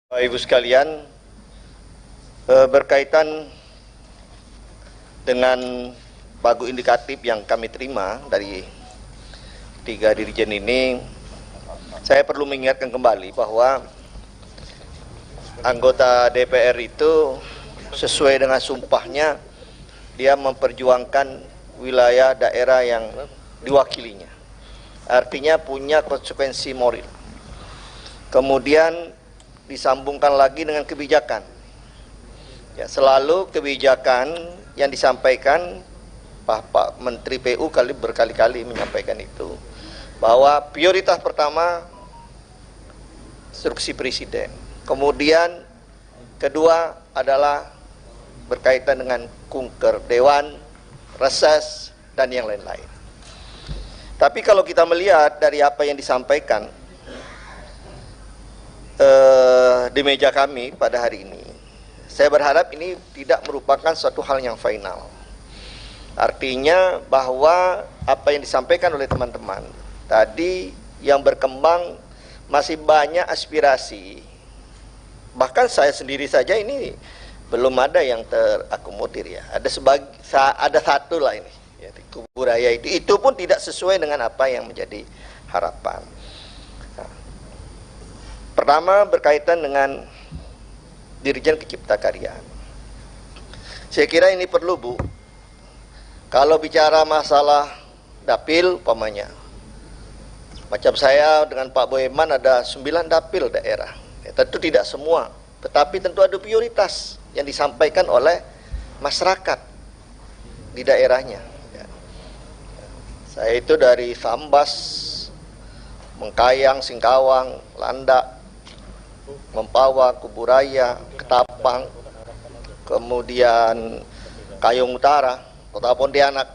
Bapak Ibu sekalian, berkaitan dengan pagu indikatif yang kami terima dari 3 dirjen ini, saya perlu mengingatkan kembali bahwa anggota DPR itu sesuai dengan sumpahnya, dia memperjuangkan wilayah daerah yang diwakilinya. Artinya punya konsekuensi moral. Kemudian disambungkan lagi dengan kebijakan. Ya, selalu kebijakan yang disampaikan Pak Menteri PU berkali-kali menyampaikan itu, bahwa prioritas pertama instruksi Presiden. Kemudian kedua adalah berkaitan dengan kunker Dewan, reses, dan yang lain-lain. Tapi kalau kita melihat dari apa yang disampaikan di meja kami pada hari ini, saya berharap ini tidak merupakan suatu hal yang final. Artinya bahwa apa yang disampaikan oleh teman-teman tadi yang berkembang masih banyak aspirasi. Bahkan saya sendiri saja ini belum ada yang terakomodir ya. Ada satu lah ini, ya, di Kubu Raya itu pun tidak sesuai dengan apa yang menjadi harapan. Pertama berkaitan dengan Dirjen Penciptakarya. Saya kira ini perlu, Bu. Kalau bicara masalah dapil, umpamanya, macam saya dengan Pak Boeman ada 9 dapil daerah. Ya, tentu tidak semua, tetapi tentu ada prioritas yang disampaikan oleh masyarakat di daerahnya. Ya. Saya itu dari Sambas, Mengkayang, Singkawang, Landak, Mempawah, Kubu Raya, Ketapang, kemudian Kayong Utara, Kota Pontianak.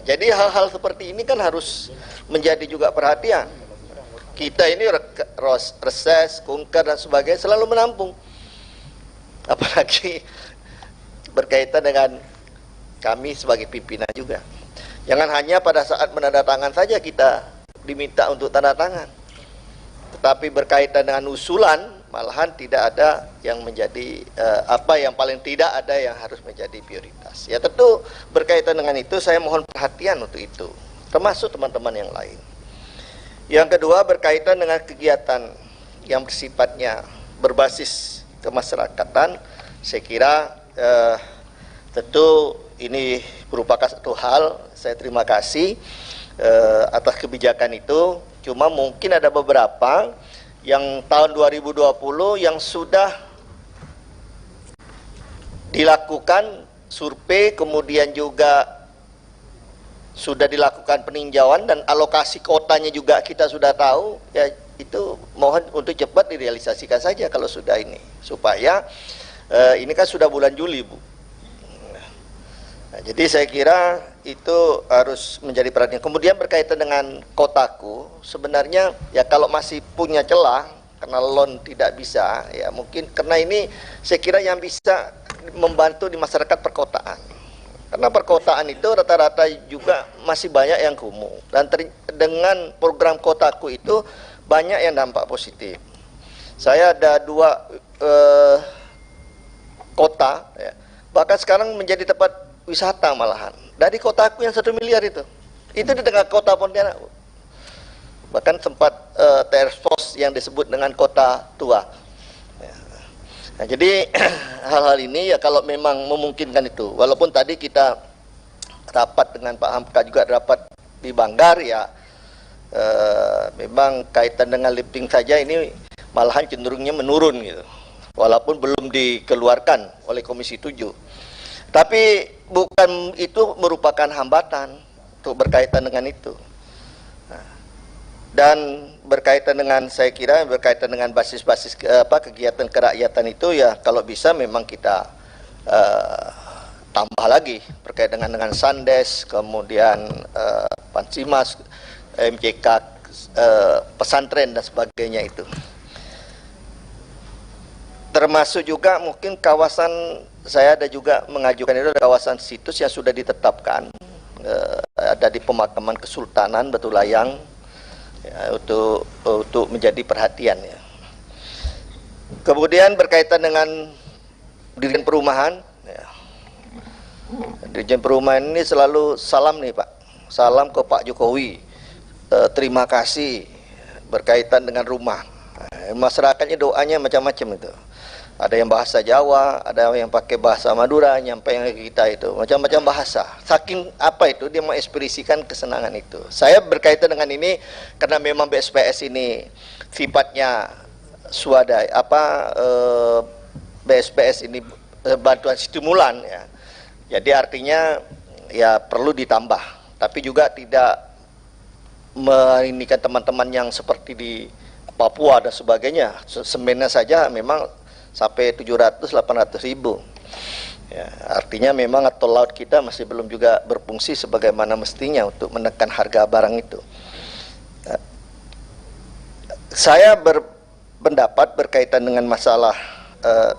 Jadi hal-hal seperti ini kan harus menjadi juga perhatian. Kita ini reses, kunker dan sebagainya selalu menampung. Apalagi berkaitan dengan kami sebagai pimpinan juga. Jangan hanya pada saat menandatangan saja kita diminta untuk tanda tangan, tetapi berkaitan dengan usulan malahan tidak ada yang menjadi apa yang paling tidak ada yang harus menjadi prioritas. Ya tentu berkaitan dengan itu saya mohon perhatian untuk itu, termasuk teman-teman yang lain. Yang kedua berkaitan dengan kegiatan yang bersifatnya berbasis kemasyarakatan, saya kira tentu ini merupakan satu hal. Saya terima kasih atas kebijakan itu. Cuma mungkin ada beberapa yang tahun 2020 yang sudah dilakukan survei, kemudian juga sudah dilakukan peninjauan dan alokasi kotanya juga kita sudah tahu, ya itu mohon untuk cepat direalisasikan saja kalau sudah ini, supaya ini kan sudah bulan Juli, Bu. Nah, jadi saya kira itu harus menjadi perhatian. Kemudian berkaitan dengan kotaku, sebenarnya ya kalau masih punya celah karena loan tidak bisa, ya mungkin karena ini saya kira yang bisa membantu di masyarakat perkotaan. Karena perkotaan itu rata-rata juga masih banyak yang kumuh, dan dengan program kotaku itu banyak yang dampak positif. Saya ada 2 kota, ya, bahkan sekarang menjadi tempat wisata malahan. Dari kotaku yang 1 miliar itu di tengah kota Pontianak. Bahkan sempat terekspos yang disebut dengan kota tua. Nah, jadi hal-hal ini ya kalau memang memungkinkan itu. Walaupun tadi kita rapat dengan Pak Hamka juga rapat di Banggar ya, memang kaitan dengan lifting saja ini malahan cenderungnya menurun gitu. Walaupun belum dikeluarkan oleh Komisi 7. Tapi bukan itu merupakan hambatan untuk berkaitan dengan itu. Nah, dan berkaitan dengan, saya kira berkaitan dengan basis-basis kegiatan kerakyatan itu ya kalau bisa memang kita tambah lagi berkaitan dengan Sandes, kemudian Pansimas, MCK, pesantren dan sebagainya itu. Termasuk juga mungkin kawasan, saya ada juga mengajukan itu ada kawasan situs yang sudah ditetapkan, ada di pemakaman Kesultanan Batu Layang, ya, untuk menjadi perhatian ya. Kemudian berkaitan dengan Dirjen Perumahan, ya. Dirjen Perumahan ini selalu salam nih Pak, salam ke Pak Jokowi, terima kasih berkaitan dengan rumah. Masyarakatnya doanya macam-macam itu. Ada yang bahasa Jawa, ada yang pakai bahasa Madura, nyampe yang kita itu macam-macam bahasa. Saking apa itu dia mengekspresikan kesenangan itu. Saya berkaitan dengan ini karena memang BSPS ini sifatnya swadaya, BSPS ini bantuan stimulan ya. Jadi artinya ya perlu ditambah, tapi juga tidak meninikan teman-teman yang seperti di Papua dan sebagainya. Semennya saja memang sampai 700-800 ribu ya, artinya memang tol laut kita masih belum juga berfungsi sebagaimana mestinya untuk menekan harga barang itu. Saya berpendapat berkaitan dengan masalah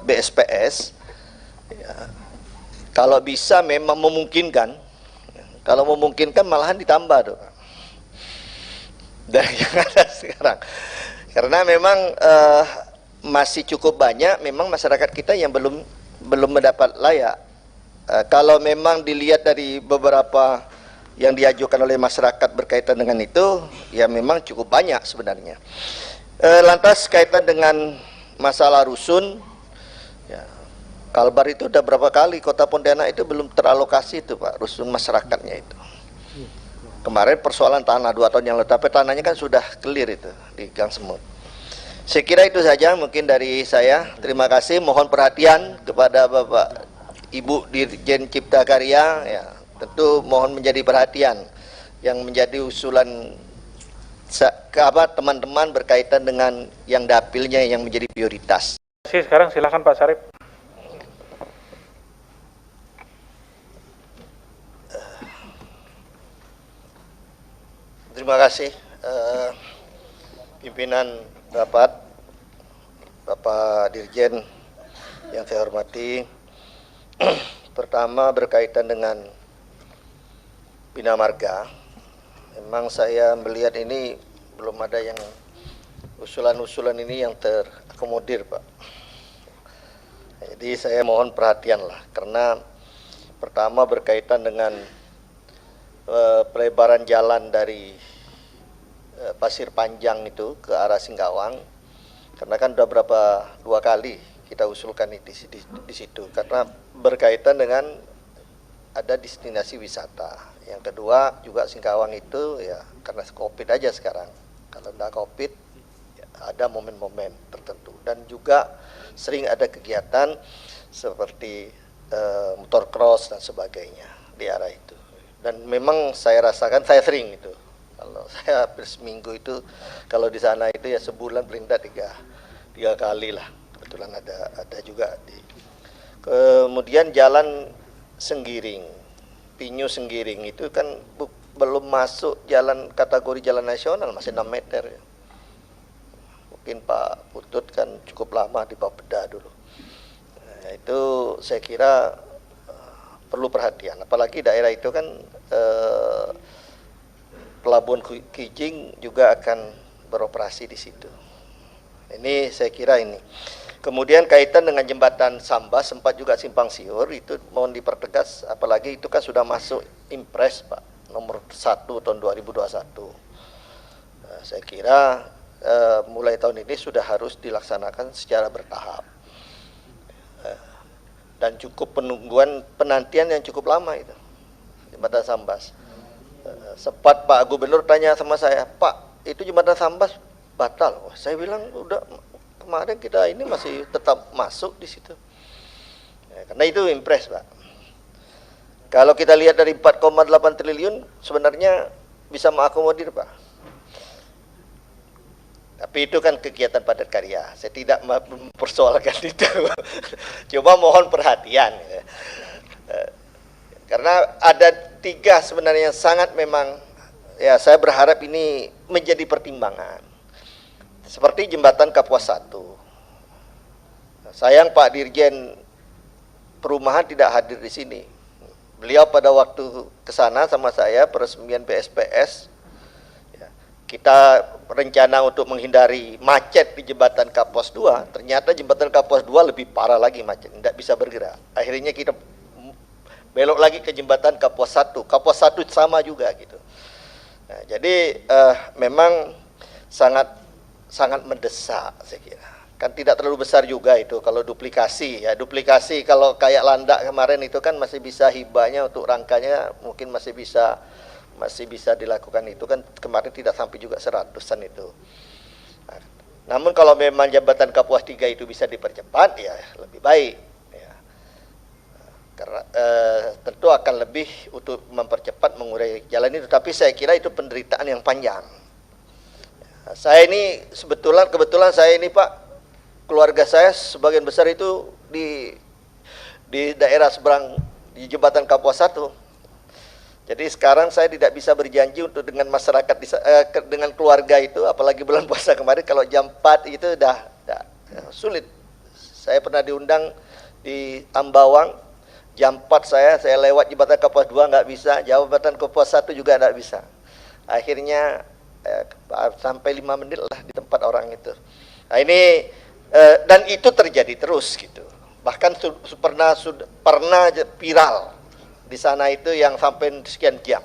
BSPS ya, kalau bisa memang memungkinkan, kalau memungkinkan malahan ditambah tuh dari yang ada sekarang, karena memang masih cukup banyak memang masyarakat kita yang belum mendapat layak. Kalau memang dilihat dari beberapa yang diajukan oleh masyarakat berkaitan dengan itu, ya memang cukup banyak sebenarnya. Lantas kaitan dengan masalah rusun, ya, Kalbar itu udah berapa kali Kota Pontianak itu belum teralokasi itu Pak, rusun masyarakatnya itu. Kemarin persoalan tanah 2 tahun yang lalu, tapi tanahnya kan sudah clear itu di Gang Semut. Saya kira itu saja mungkin dari saya. Terima kasih, mohon perhatian kepada Bapak Ibu Dirjen Cipta Karya ya, tentu mohon menjadi perhatian yang menjadi usulan teman-teman berkaitan dengan yang dapilnya yang menjadi prioritas. Sekarang silakan Pak Sarip. Terima kasih pimpinan rapat, Bapak Dirjen yang saya hormati. Pertama berkaitan dengan Bina Marga, memang saya melihat ini belum ada yang usulan-usulan ini yang terakomodir Pak. Jadi saya mohon perhatian lah, karena pertama berkaitan dengan pelebaran jalan dari Pasir Panjang itu ke arah Singkawang, karena kan udah 2 kali kita usulkan di situ, karena berkaitan dengan ada destinasi wisata. Yang kedua juga Singkawang itu ya karena COVID aja sekarang, kalau enggak COVID ya, ada momen-momen tertentu, dan juga sering ada kegiatan seperti motor cross dan sebagainya di arah itu. Dan memang saya rasakan, saya sering itu. Kalau saya hampir seminggu itu, kalau di sana itu ya sebulan paling tidak 3 kali lah. Kebetulan ada juga di. Kemudian jalan Senggiring, Pinyu Senggiring itu kan belum masuk jalan kategori jalan nasional, masih 6 meter. Ya. Mungkin Pak Putut kan cukup lama di Bapeda dulu. Nah, itu saya kira perlu perhatian. Apalagi daerah itu kan Pelabuhan Kijing juga akan beroperasi di situ. Ini saya kira ini. Kemudian kaitan dengan jembatan Sambas, sempat juga simpang siur, itu mohon dipertegas, apalagi itu kan sudah masuk Impres Pak, nomor 1 tahun 2021. Saya kira mulai tahun ini sudah harus dilaksanakan secara bertahap. Dan cukup penantian yang cukup lama itu, jembatan Sambas. Sempat Pak Gubernur tanya sama saya, Pak, itu jembatan Sambas batal. Saya bilang udah kemarin kita ini masih tetap masuk di situ. Ya, karena itu Impres Pak. Kalau kita lihat dari 4,8 triliun sebenarnya bisa mengakomodir Pak. Tapi itu kan kegiatan padat karya. Saya tidak mempersoalkan itu. Coba mohon perhatian. Karena ada 3 sebenarnya yang sangat memang, ya saya berharap ini menjadi pertimbangan. Seperti jembatan Kapuas 1. Sayang Pak Dirjen Perumahan tidak hadir di sini. Beliau pada waktu ke sana sama saya peresmian BSPS, ya, kita rencana untuk menghindari macet di jembatan Kapuas 2, ternyata jembatan Kapuas 2 lebih parah lagi macet, tidak bisa bergerak. Akhirnya kita belok lagi ke jembatan Kapuas 1. Kapuas 1 sama juga gitu. Nah, jadi memang sangat mendesak saya kira. Kan tidak terlalu besar juga itu kalau duplikasi ya. Duplikasi kalau kayak Landak kemarin itu kan masih bisa hibahnya untuk rangkanya mungkin masih bisa dilakukan, itu kan kemarin tidak sampai juga 100-an itu. Nah, namun kalau memang jembatan Kapuas 3 itu bisa dipercepat ya lebih baik ya. Karena tentu akan lebih untuk mempercepat mengurai jalan itu, tapi saya kira itu penderitaan yang panjang. Nah, saya ini kebetulan saya ini Pak, keluarga saya sebagian besar itu di daerah seberang di jembatan Kapuas 1. Jadi sekarang saya tidak bisa berjanji untuk dengan masyarakat dengan keluarga itu, apalagi bulan puasa kemarin kalau jam 4 itu udah sulit. Saya pernah diundang di Ambawang, jam 4 saya lewat jembatan Kapuas 2 nggak bisa, jembatan Kapuas 1 juga nggak bisa. Akhirnya sampai 5 menit lah di tempat orang itu. Nah ini dan itu terjadi terus gitu. Bahkan pernah viral di sana itu yang sampai sekian jam.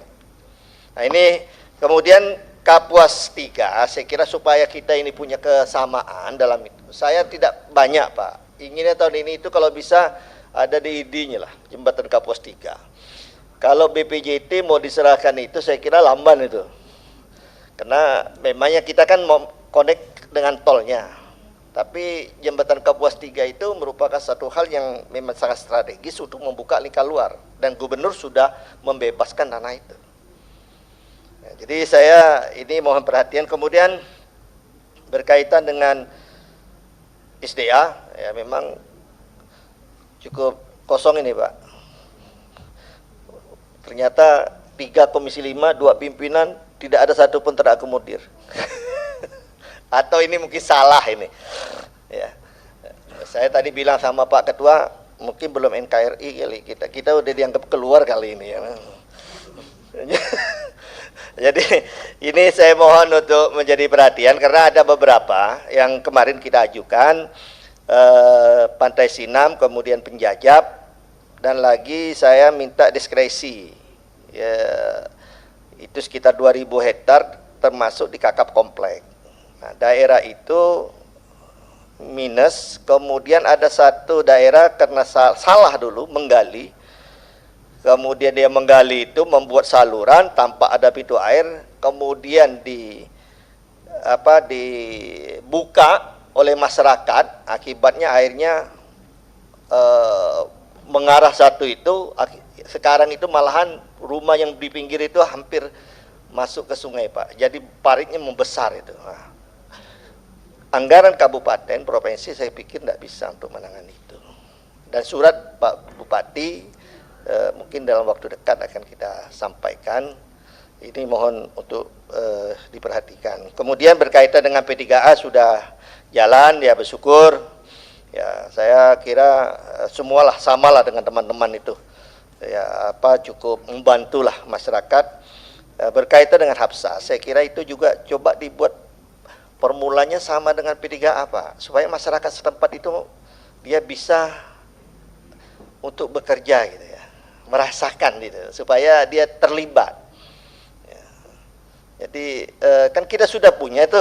Nah ini kemudian Kapuas 3, saya kira supaya kita ini punya kesamaan dalam itu. Saya tidak banyak Pak, inginnya tahun ini itu kalau bisa ada di ID-nya lah, jembatan Kapuas 3. Kalau BPJT mau diserahkan itu saya kira lamban itu. Karena memangnya kita kan mau connect dengan tolnya. Tapi jembatan Kapuas 3 itu merupakan satu hal yang memang sangat strategis untuk membuka lingkar luar. Dan gubernur sudah membebaskan dana itu. Nah, jadi saya ini mohon perhatian. Kemudian berkaitan dengan SDA, ya memang cukup kosong ini Pak. Ternyata 3 komisi 5, 2 pimpinan, tidak ada satupun terakomodir. Atau ini mungkin salah ini ya. Saya tadi bilang sama Pak Ketua, mungkin belum NKRI kali, kita udah dianggap keluar kali ini ya. Jadi ini saya mohon untuk menjadi perhatian, karena ada beberapa yang kemarin kita ajukan, Pantai Sinam, kemudian Penjajab, dan lagi saya minta diskresi ya, itu sekitar 2.000 hektar termasuk di Kakap Komplek. Nah, daerah itu minus, kemudian ada satu daerah karena salah dulu menggali, kemudian dia menggali itu membuat saluran tanpa ada pintu air, kemudian dibuka oleh masyarakat, akibatnya airnya mengarah satu itu, sekarang itu malahan rumah yang di pinggir itu hampir masuk ke sungai Pak, jadi paritnya membesar itu. Nah, anggaran kabupaten, provinsi saya pikir tidak bisa untuk menangani itu. Dan surat Pak Bupati mungkin dalam waktu dekat akan kita sampaikan. Ini mohon untuk diperhatikan. Kemudian berkaitan dengan P3A sudah jalan, ya bersyukur. Ya saya kira semualah samalah dengan teman-teman itu. Ya cukup membantulah masyarakat. Berkaitan dengan Hapsa, saya kira itu juga coba dibuat formulanya sama dengan P3A Pak, supaya masyarakat setempat itu dia bisa untuk bekerja gitu ya, merasakan gitu, supaya dia terlibat ya. Jadi kan kita sudah punya itu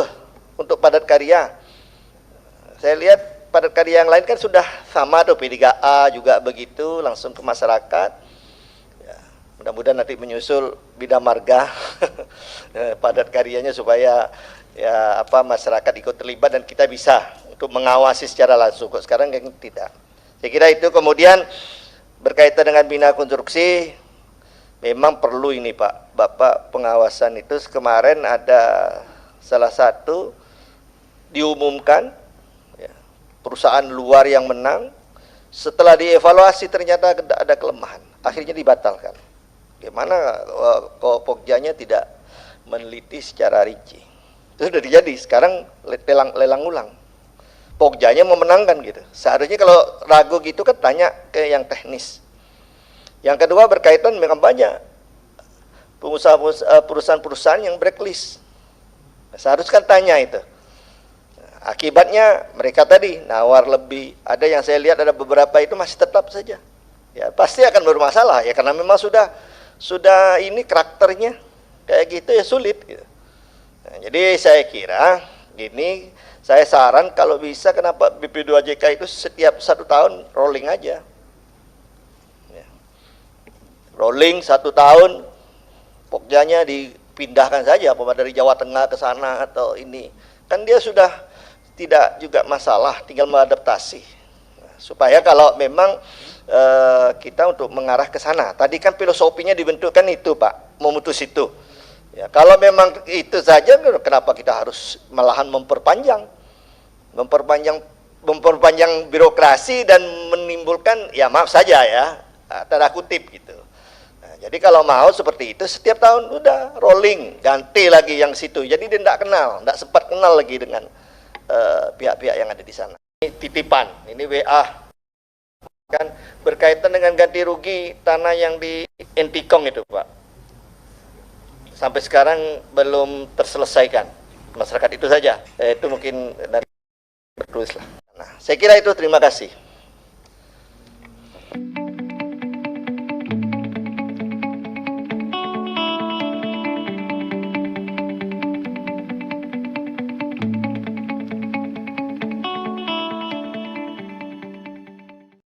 untuk padat karya, saya lihat padat karya yang lain kan sudah sama tuh, P3A juga begitu, langsung ke masyarakat ya. Mudah-mudahan nanti menyusul Bina Marga padat karyanya supaya ya masyarakat ikut terlibat dan kita bisa untuk mengawasi secara langsung. Kok sekarang yang tidak. Saya kira itu. Kemudian berkaitan dengan bina konstruksi, memang perlu ini Pak, Bapak pengawasan itu. Kemarin ada salah satu diumumkan ya, perusahaan luar yang menang, setelah dievaluasi ternyata ada kelemahan, akhirnya dibatalkan. Gimana Pokjanya tidak meneliti secara rinci. Itu sudah terjadi, sekarang lelang ulang. Pokjanya memenangkan gitu. Seharusnya kalau ragu gitu kan tanya ke yang teknis. Yang kedua berkaitan dengan banyak perusahaan-perusahaan yang blacklist. Seharusnya kan tanya itu. Akibatnya mereka tadi nawar lebih, ada yang saya lihat ada beberapa itu masih tetap saja. Ya pasti akan bermasalah ya karena memang sudah ini karakternya kayak gitu ya sulit gitu. Nah, jadi saya kira gini, saya saran kalau bisa kenapa BP2JK itu setiap 1 tahun rolling aja. Ya. Rolling 1 tahun, pokjanya dipindahkan saja apa dari Jawa Tengah ke sana atau ini. Kan dia sudah tidak juga masalah, tinggal mengadaptasi. Nah, supaya kalau memang kita untuk mengarah ke sana. Tadi kan filosofinya dibentukkan itu, Pak, memutus itu. Ya, kalau memang itu saja, kenapa kita harus malahan memperpanjang birokrasi dan menimbulkan, ya maaf saja ya, tanda kutip gitu. Nah, jadi kalau mau seperti itu, setiap tahun udah rolling, ganti lagi yang situ. Jadi dia tidak sempat kenal lagi dengan pihak-pihak yang ada di sana. Ini titipan, ini WA kan berkaitan dengan ganti rugi tanah yang di Entikong itu, Pak. Sampai sekarang belum terselesaikan. Masyarakat itu saja. Itu mungkin dari bertulis lah. Nah, saya kira itu, terima kasih.